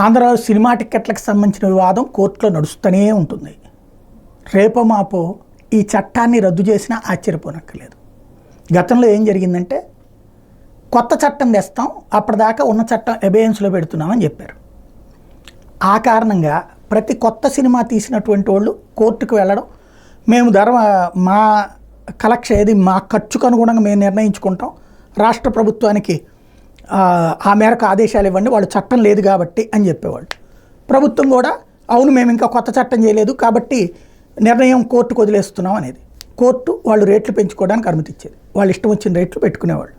ఆంధ్రాలో సినిమా టిక్కెట్లకు సంబంధించిన వివాదం కోర్టులో నడుస్తూనే ఉంటుంది. రేపో మాపో ఈ చట్టాన్ని రద్దు చేసినా ఆశ్చర్యపోనక్కర్లేదు. గతంలో ఏం జరిగిందంటే కొత్త చట్టం తెస్తాం, అప్పటిదాకా ఉన్న చట్టం అబేయన్స్లో పెడుతున్నామని చెప్పారు. ఆ కారణంగా ప్రతి కొత్త సినిమా తీసినటువంటి వాళ్ళు కోర్టుకు వెళ్ళడం, మేము మా కలెక్షన్ ఏది మా ఖర్చుకు అనుగుణంగా మేము నిర్ణయించుకుంటాం, రాష్ట్ర ప్రభుత్వానికి ఆ మేరకు ఆదేశాలు ఇవ్వండి, వాళ్ళు చట్టం లేదు కాబట్టి అని చెప్పేవాళ్ళు. ప్రభుత్వం కూడా అవును మేము ఇంకా కొత్త చట్టం చేయలేదు కాబట్టి నిర్ణయం కోర్టుకు వదిలేస్తున్నాం అనేది. కోర్టు వాళ్ళు రేట్లు పెంచుకోవడానికి అనుమతి ఇచ్చేది, వాళ్ళు ఇష్టం వచ్చిన రేట్లు పెట్టుకునేవాళ్ళు.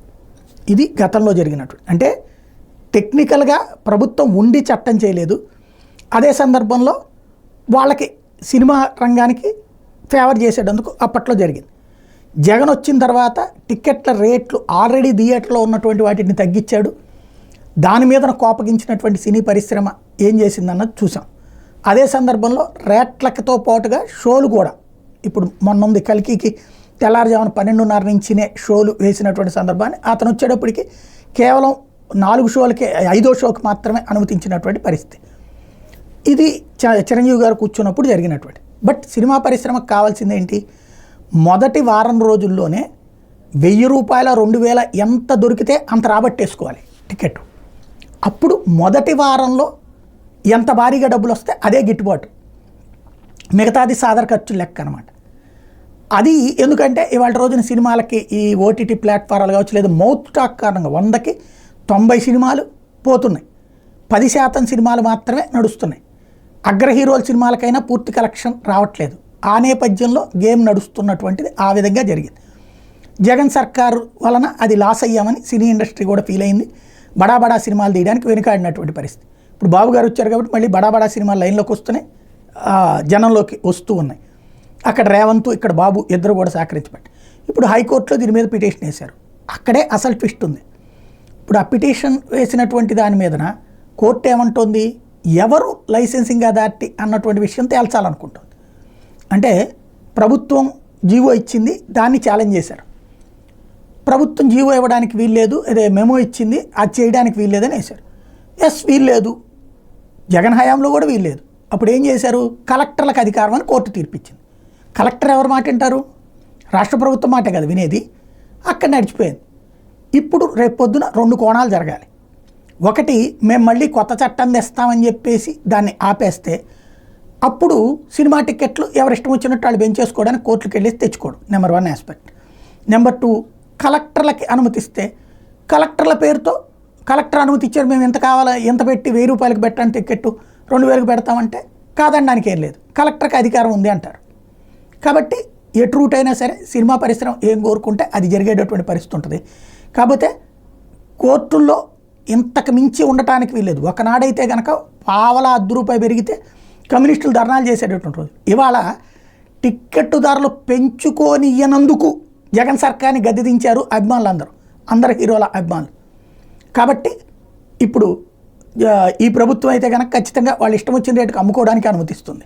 ఇది గతంలో జరిగినట్టు. అంటే టెక్నికల్గా ప్రభుత్వం ఉండి చట్టం చేయలేదు. అదే సందర్భంలో వాళ్ళకి సినిమా రంగానికి ఫేవర్ చేసేటందుకు అప్పట్లో జరిగింది. జగన్ వచ్చిన తర్వాత టిక్కెట్ల రేట్లు ఆల్రెడీ థియేటర్లో ఉన్నటువంటి వాటిని తగ్గించాడు. దాని మీద కోపగించినటువంటి సినీ పరిశ్రమ ఏం చేసిందన్నది చూసాం. అదే సందర్భంలో రేట్లతో పాటుగా షోలు కూడా ఇప్పుడు మొన్న ఉంది కల్కికి తెల్లారుజామున 12:30 నుంచినే షోలు వేసినటువంటి సందర్భాన్ని అతను వచ్చేటప్పటికి కేవలం 4 షోలకే 5వ షోకి మాత్రమే అనుమతించినటువంటి పరిస్థితి. ఇది చిరంజీవి గారు కూర్చున్నప్పుడు జరిగినటువంటి. బట్ సినిమా పరిశ్రమకు కావాల్సింది ఏంటి? మొదటి వారం రోజుల్లోనే 1000 రూపాయల 2000 ఎంత దొరికితే అంత రాబట్టేసుకోవాలి టికెట్. అప్పుడు మొదటి వారంలో ఎంత భారీగా డబ్బులు వస్తే అదే గిట్టుబాటు, మిగతాది సాధారణ ఖర్చు లెక్క అనమాట. అది ఎందుకంటే ఇవాళ రోజున సినిమాలకి ఈ ఓటీటీ ప్లాట్ఫారాలు కావచ్చు, లేదా మౌత్ టాక్ కారణంగా 100కి 90 సినిమాలు పోతున్నాయి, 10% సినిమాలు మాత్రమే నడుస్తున్నాయి. అగ్ర హీరోల సినిమాలకైనా పూర్తి కలెక్షన్ రావట్లేదు. ఆ నేపథ్యంలో గేమ్ నడుస్తున్నటువంటిది ఆ విధంగా జరిగింది. జగన్ సర్కారు వలన అది లాస్ అయ్యామని సినీ ఇండస్ట్రీ కూడా ఫీల్ అయింది. బడా సినిమాలు తీయడానికి వెనుకాడినటువంటి పరిస్థితి. ఇప్పుడు బాబు గారు వచ్చారు కాబట్టి మళ్ళీ బడా సినిమాలు లైన్లోకి వస్తున్నాయి, జనంలోకి వస్తూ ఉన్నాయి. అక్కడ రేవంత్, ఇక్కడ బాబు ఇద్దరు కూడా సహకరించబట్టి ఇప్పుడు హైకోర్టులో దీని మీద పిటిషన్ వేశారు. అక్కడే అసలు ట్విస్ట్ ఉంది. ఇప్పుడు ఆ పిటిషన్ వేసినటువంటి దాని మీదన కోర్టు ఏమంటుంది, ఎవరు లైసెన్సింగ్ అథారిటీ అన్నటువంటి విషయం తేల్చాలనుకుంటుంది. అంటే ప్రభుత్వం జీవో ఇచ్చింది, దాన్ని ఛాలెంజ్ చేశారు. ప్రభుత్వం జీవో ఇవ్వడానికి వీల్లేదు, అదే మెమో ఇచ్చింది, అది చేయడానికి వీల్లేదని వేశారు. ఎస్ వీల్లేదు, జగన్ హయాంలో కూడా వీల్లేదు. అప్పుడు ఏం చేశారు, కలెక్టర్లకు అధికారం అని కోర్టు తీర్పిచ్చింది. కలెక్టర్ ఎవరి మాట వింటారు? రాష్ట్ర ప్రభుత్వం మాటే కదా వినేది. అక్కడ నడిచిపోయింది. ఇప్పుడు రేపు పొద్దున 2 కోణాలు జరగాలి. ఒకటి, మేము మళ్ళీ కొత్త చట్టం తెస్తామని చెప్పేసి దాన్ని ఆపేస్తే అప్పుడు సినిమా టికెట్లు ఎవరిష్టం వచ్చినట్టు వాళ్ళు పెంచేసుకోవడానికి కోర్టులకు వెళ్ళేసి తెచ్చుకోవడం నెంబర్ 1 ఆస్పెక్ట్. నెంబర్ 2, కలెక్టర్లకి అనుమతిస్తే కలెక్టర్ల పేరుతో కలెక్టర్ అనుమతి ఇచ్చారు, మేము ఎంత కావాలా ఎంత పెట్టి 1000 రూపాయలకు పెట్టండి టికెట్టు 2000కి పెడతామంటే కాదనడానికి ఏం లేదు, కలెక్టర్కి అధికారం ఉంది అంటారు. కాబట్టి ఎటు రూట్ అయినా సరే సినిమా పరిశ్రమ ఏం కోరుకుంటే అది జరిగేటటువంటి పరిస్థితి ఉంటుంది. కాకపోతే కోర్టుల్లో ఇంతకు మించి ఉండటానికి వీల్లేదు. ఒకనాడైతే కనుక పావలా ₹10 పెరిగితే కమ్యూనిస్టులు ధర్నాలు చేసేటటువంటి రోజు. ఇవాళ టిక్కెట్టు ధరలు పెంచుకోనియనందుకు జగన్ సర్కార్ని గద్దె దించారు అభిమానులు, అందరు హీరోల అభిమానులు. కాబట్టి ఇప్పుడు ఈ ప్రభుత్వం అయితే కనుక ఖచ్చితంగా వాళ్ళు ఇష్టం వచ్చిన రేటుకు అమ్ముకోవడానికి అనుమతిస్తుంది.